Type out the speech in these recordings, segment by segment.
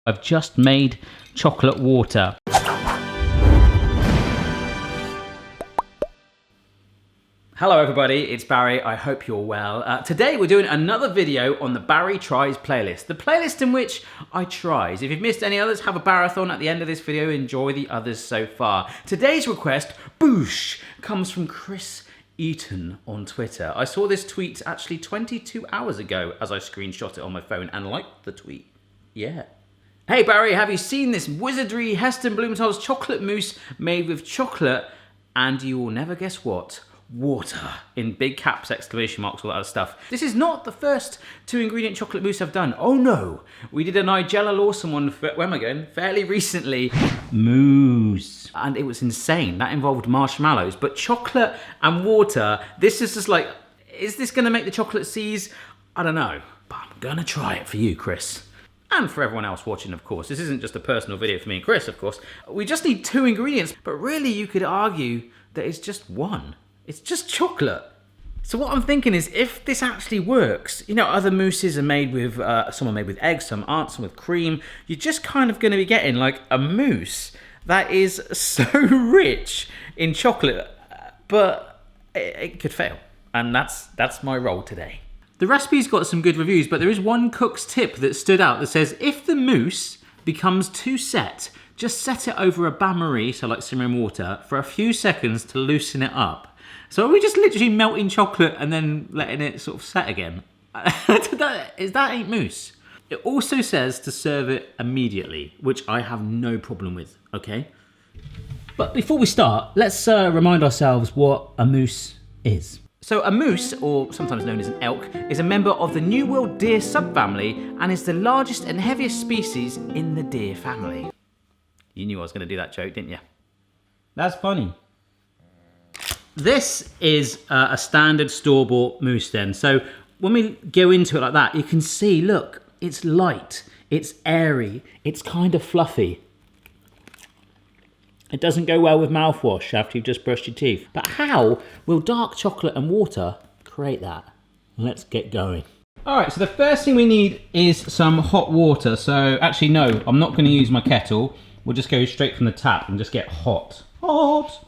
I've just made chocolate water. Hello everybody, it's Barry, I hope you're well. Today we're doing another video on the Barry Tries playlist. The playlist in which I tries. If you've missed any others, have a marathon at the end of this video, enjoy the others so far. Today's request, boosh, comes from Chris Eaton on Twitter. I saw this tweet actually 22 hours ago as I screenshot it on my phone and liked the tweet. Yeah. Hey Barry, have you seen this wizardry Heston Blumenthal's chocolate mousse made with chocolate and you will never guess what? Water, in big caps, exclamation marks, all that other stuff. This is not the first 2-ingredient chocolate mousse I've done. Oh no, we did a Nigella Lawson one, where am I going? Fairly recently. Mousse. And it was insane. That involved marshmallows, but chocolate and water, this is just like, is this gonna make the chocolate seize? I don't know, but I'm gonna try it for you, Chris. And for everyone else watching, of course. This isn't just a personal video for me and Chris, of course. We just need 2 ingredients, but really you could argue that it's just one. It's just chocolate. So what I'm thinking is, if this actually works, you know, other mousses are made with, some are made with eggs, some aren't, some with cream. You're just kind of gonna be getting like a mousse that is so rich in chocolate, but it could fail. And that's my role today. The recipe's got some good reviews, but there is one cook's tip that stood out that says, if the mousse becomes too set, just set it over a bain-marie, so like simmering water, for a few seconds to loosen it up. So are we just literally melting chocolate and then letting it sort of set again? that ain't mousse. It also says to serve it immediately, which I have no problem with, okay? But before we start, let's remind ourselves what a mousse is. So a moose, or sometimes known as an elk, is a member of the New World deer subfamily and is the largest and heaviest species in the deer family. You knew I was going to do that joke, didn't you? That's funny. This is a standard store-bought mousse then. So when we go into it like that, you can see, look, it's light, it's airy, it's kind of fluffy. It doesn't go well with mouthwash after you've just brushed your teeth. But how will dark chocolate and water create that? Let's get going. All right, so the first thing we need is some hot water. So actually, no, I'm not going to use my kettle. We'll just go straight from the tap and just get hot. Hot.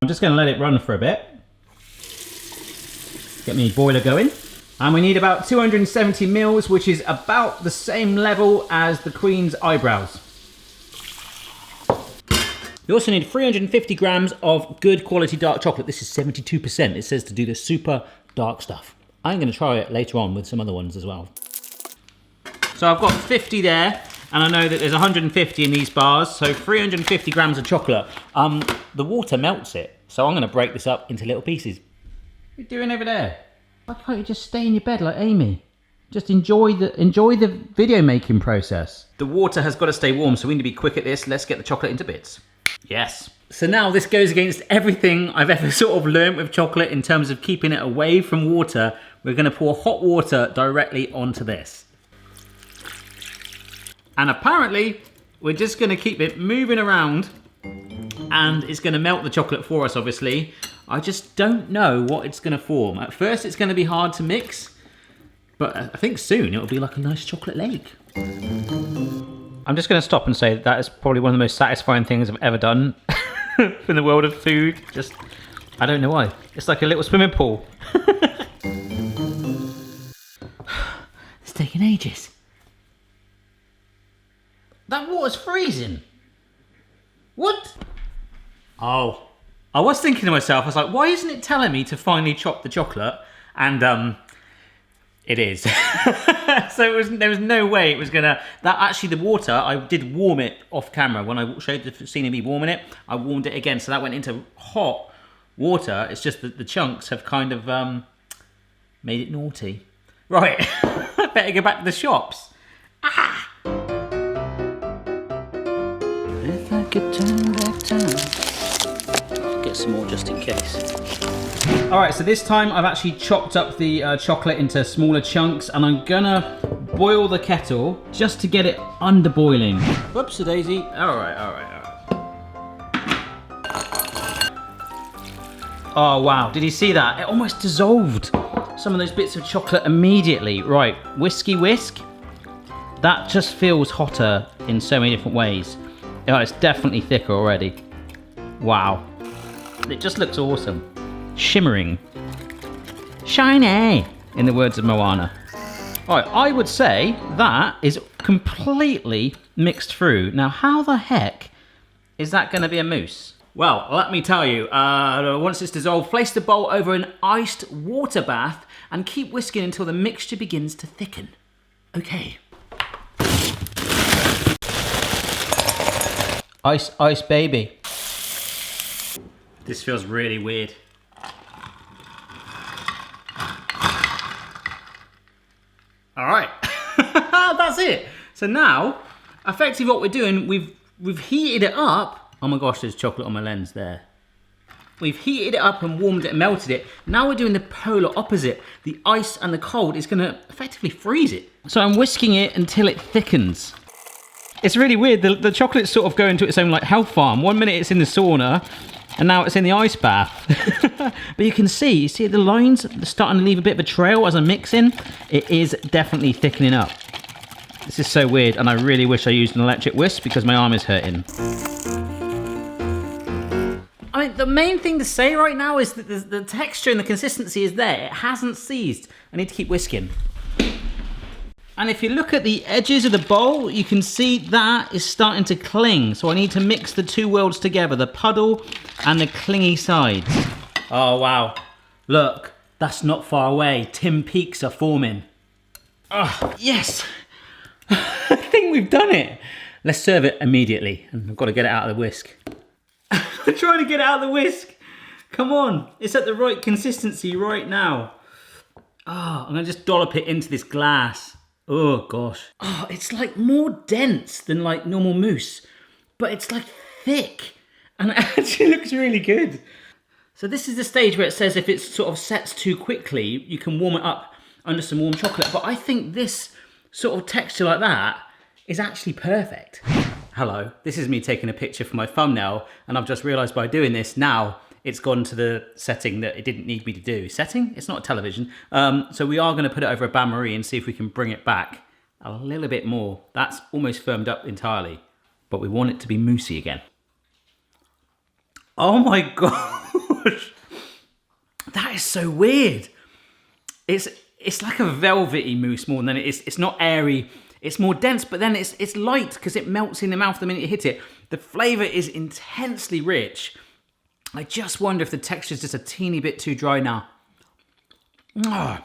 I'm just going to let it run for a bit. Get my boiler going. And we need about 270 mils, which is about the same level as the Queen's eyebrows. You also need 350 grams of good quality dark chocolate. This is 72%. It says to do the super dark stuff. I'm going to try it later on with some other ones as well. So I've got 50 there, and I know that there's 150 in these bars, so 350 grams of chocolate. The water melts it, so I'm going to break this up into little pieces. What are you doing over there? Why can't you just stay in your bed like Amy? Just enjoy the video making process. The water has got to stay warm, so we need to be quick at this. Let's get the chocolate into bits. Yes. So now this goes against everything I've ever sort of learned with chocolate in terms of keeping it away from water. We're going to pour hot water directly onto this. And apparently we're just going to keep it moving around and it's going to melt the chocolate for us, obviously. I just don't know what it's going to form. At first it's going to be hard to mix, but I think soon it'll be like a nice chocolate lake. I'm just going to stop and say that is probably one of the most satisfying things I've ever done in the world of food. Just, I don't know why. It's like a little swimming pool. It's taking ages. That water's freezing. What? Oh, I was thinking to myself, I was like, why isn't it telling me to finally chop the chocolate? And it is. So there was no way it was gonna, actually the water, I did warm it off camera. When I showed the scene of me warming it, I warmed it again. So that went into hot water. It's just that the chunks have kind of made it naughty. Right, I better go back to the shops. Ah! If I could turn back time. Get some more just in case. All right, so this time I've actually chopped up the chocolate into smaller chunks and I'm gonna boil the kettle just to get it under boiling. Whoops, a daisy. All right. Oh wow, did you see that? It almost dissolved some of those bits of chocolate immediately. Right, whiskey whisk. That just feels hotter in so many different ways. Oh, it's definitely thicker already. Wow. It just looks awesome. Shimmering. Shiny, in the words of Moana. All right, I would say that is completely mixed through. Now, how the heck is that going to be a mousse? Well, let me tell you, once it's dissolved, place the bowl over an iced water bath and keep whisking until the mixture begins to thicken. Okay. Ice, ice, baby. This feels really weird. All right, that's it. So now, effectively what we're doing, we've heated it up. Oh my gosh, there's chocolate on my lens there. We've heated it up and warmed it and melted it. Now we're doing the polar opposite. The ice and the cold is gonna effectively freeze it. So I'm whisking it until it thickens. It's really weird, the chocolate's sort of going to its own like health farm. 1 minute it's in the sauna, and now it's in the ice bath. But you see the lines starting to leave a bit of a trail as I'm mixing? It is definitely thickening up. This is so weird, and I really wish I used an electric whisk because my arm is hurting. I mean, the main thing to say right now is that the texture and the consistency is there. It hasn't seized. I need to keep whisking. And if you look at the edges of the bowl, you can see that is starting to cling. So I need to mix the two worlds together, the puddle and the clingy sides. Oh, wow. Look, that's not far away. Tim Peaks are forming. Oh, yes. I think we've done it. Let's serve it immediately. And I've got to get it out of the whisk. I'm trying to get it out of the whisk. Come on. It's at the right consistency right now. Oh, I'm going to just dollop it into this glass. Oh, gosh. Oh, it's like more dense than like normal mousse. But it's like thick. And it actually looks really good. So this is the stage where it says if it sort of sets too quickly, you can warm it up under some warm chocolate. But I think this sort of texture like that is actually perfect. Hello, this is me taking a picture for my thumbnail, and I've just realized by doing this now, it's gone to the setting that it didn't need me to do. Setting? It's not a television. So we are gonna put it over a bain-marie and see if we can bring it back a little bit more. That's almost firmed up entirely, but we want it to be moussey again. Oh my gosh. That is so weird. It's like a velvety mousse more than it is. It's not airy. It's more dense, but then it's light because it melts in the mouth the minute you hit it. The flavour is intensely rich. I just wonder if the texture is just a teeny bit too dry now. Oh,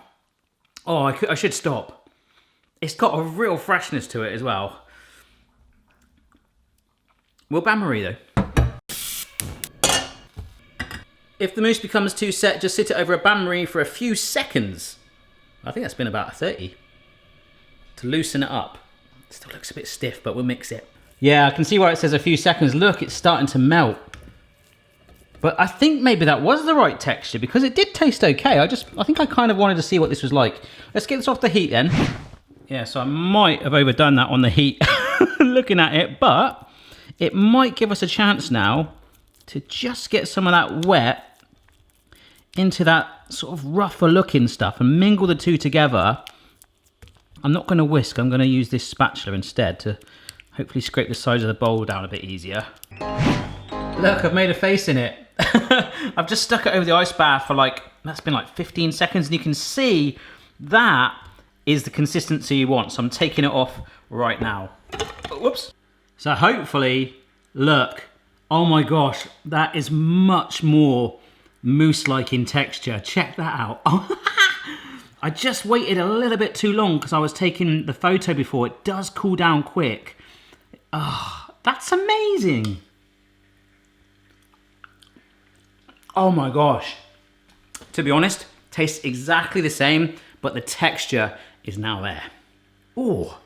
I should stop. It's got a real freshness to it as well. We'll bain-marie though. If the mousse becomes too set, just sit it over a bain-marie for a few seconds. I think that's been about 30. To loosen it up. It still looks a bit stiff, but we'll mix it. Yeah, I can see why it says a few seconds. Look, it's starting to melt. But I think maybe that was the right texture because it did taste okay. I think I kind of wanted to see what this was like. Let's get this off the heat then. Yeah, so I might have overdone that on the heat looking at it, but it might give us a chance now to just get some of that wet into that sort of rougher looking stuff and mingle the two together. I'm not going to whisk, I'm going to use this spatula instead to hopefully scrape the sides of the bowl down a bit easier. Look, I've made a face in it. I've just stuck it over the ice bath for that's been like 15 seconds, and you can see that is the consistency you want. So I'm taking it off right now. Whoops. So hopefully, look, oh my gosh, that is much more mousse-like in texture. Check that out. I just waited a little bit too long because I was taking the photo before. It does cool down quick. Oh, that's amazing. Oh my gosh. To be honest, tastes exactly the same, but the texture is now there. Oh,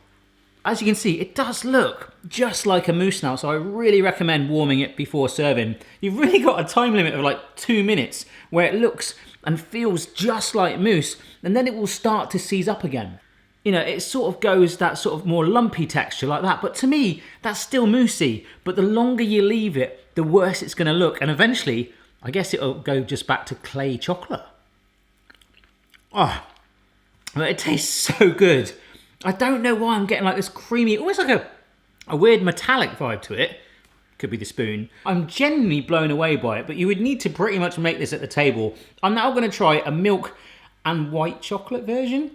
as you can see, it does look just like a mousse now, so I really recommend warming it before serving. You've really got a time limit of like 2 minutes where it looks and feels just like mousse, and then it will start to seize up again. You know, it sort of goes that sort of more lumpy texture like that, but to me, that's still moussey. But the longer you leave it, the worse it's gonna look, and eventually, I guess it'll go just back to clay chocolate. Oh, but it tastes so good. I don't know why I'm getting like this creamy, almost like a weird metallic vibe to it. Could be the spoon. I'm genuinely blown away by it, but you would need to pretty much make this at the table. I'm now going to try a milk and white chocolate version.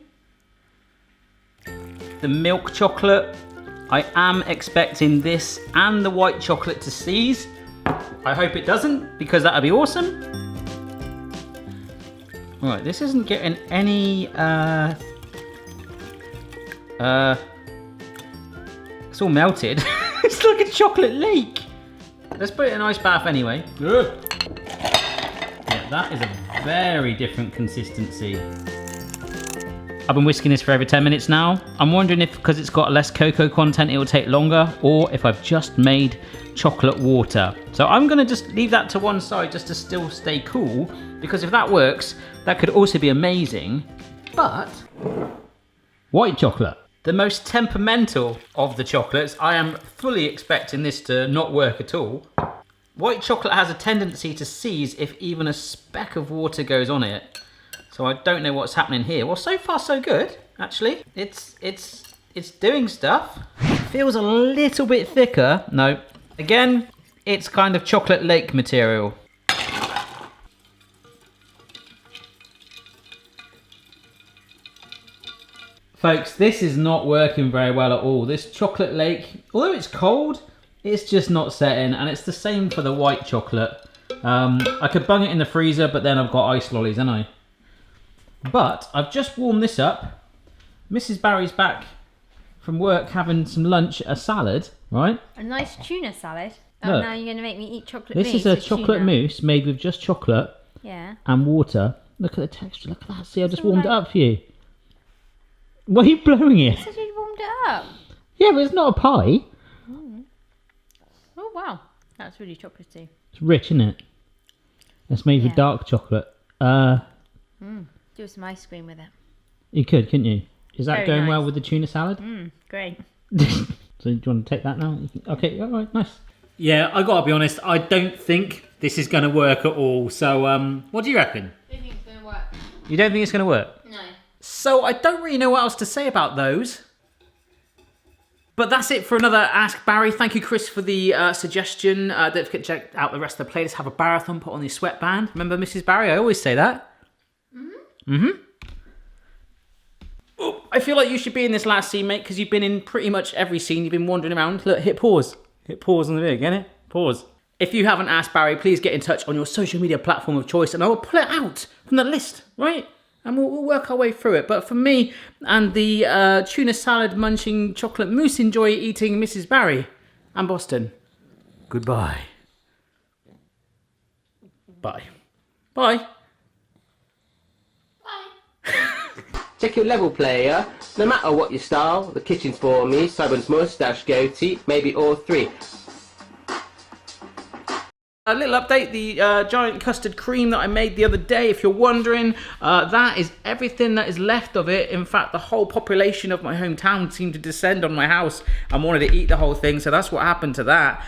The milk chocolate, I am expecting this and the white chocolate to seize. I hope it doesn't, because that would be awesome. Right, this isn't getting any, it's all melted. It's like a chocolate lake. Let's put it in ice bath anyway. Yeah, that is a very different consistency. I've been whisking this for over 10 minutes now. I'm wondering if because it's got less cocoa content it will take longer, or if I've just made chocolate water. So I'm gonna just leave that to one side just to still stay cool, because if that works, that could also be amazing. But white chocolate, the most temperamental of the chocolates, I am fully expecting this to not work at all. White chocolate has a tendency to seize if even a speck of water goes on it. So I don't know what's happening here. Well, so far so good, actually. It's doing stuff. Feels a little bit thicker. No, again, it's kind of chocolate lake material. Folks, this is not working very well at all. This chocolate lake, although it's cold, it's just not setting, and it's the same for the white chocolate. I could bung it in the freezer, but then I've got ice lollies, haven't I? But I've just warmed this up. Mrs. Barry's back from work having some lunch, a salad, right? A nice tuna salad. Oh, now you're going to make me eat chocolate mousse. This is a chocolate mousse made with just chocolate and water. Look at the texture, look at that. See, I just warmed it up for you. Why are you blowing it? I said you warmed it up. Yeah, but it's not a pie. Mm. Oh, wow. That's really chocolatey. It's rich, isn't it? It's made with dark chocolate. Do some ice cream with it. You could, couldn't you? Is that Very going nice. well with the tuna salad? Great. So do you want to take that now? Okay, all right, nice. Yeah, I gotta be honest, I don't think this is going to work at all. So, what do you reckon? I think it's going to work. You don't think it's going to work? No. So I don't really know what else to say about those. But that's it for another Ask Barry. Thank you, Chris, for the suggestion. Don't forget to check out the rest of the playlist. Have a marathon, put on your sweatband. Remember Mrs. Barry? I always say that. Oh, I feel like you should be in this last scene, mate, because you've been in pretty much every scene. You've been wandering around. Look, hit pause. Hit pause on the video, get it? Pause. If you haven't asked Barry, please get in touch on your social media platform of choice, and I will pull it out from the list, right? And we'll work our way through it. But for me and the tuna salad munching chocolate mousse enjoy eating Mrs. Barry and Boston, goodbye. Bye. Bye. Check your level, player. No matter what your style, the kitchen's for me. Simon's moustache, goatee, maybe all three. A little update, the giant custard cream that I made the other day, if you're wondering, that is everything that is left of it. In fact, the whole population of my hometown seemed to descend on my house and wanted to eat the whole thing, so that's what happened to that.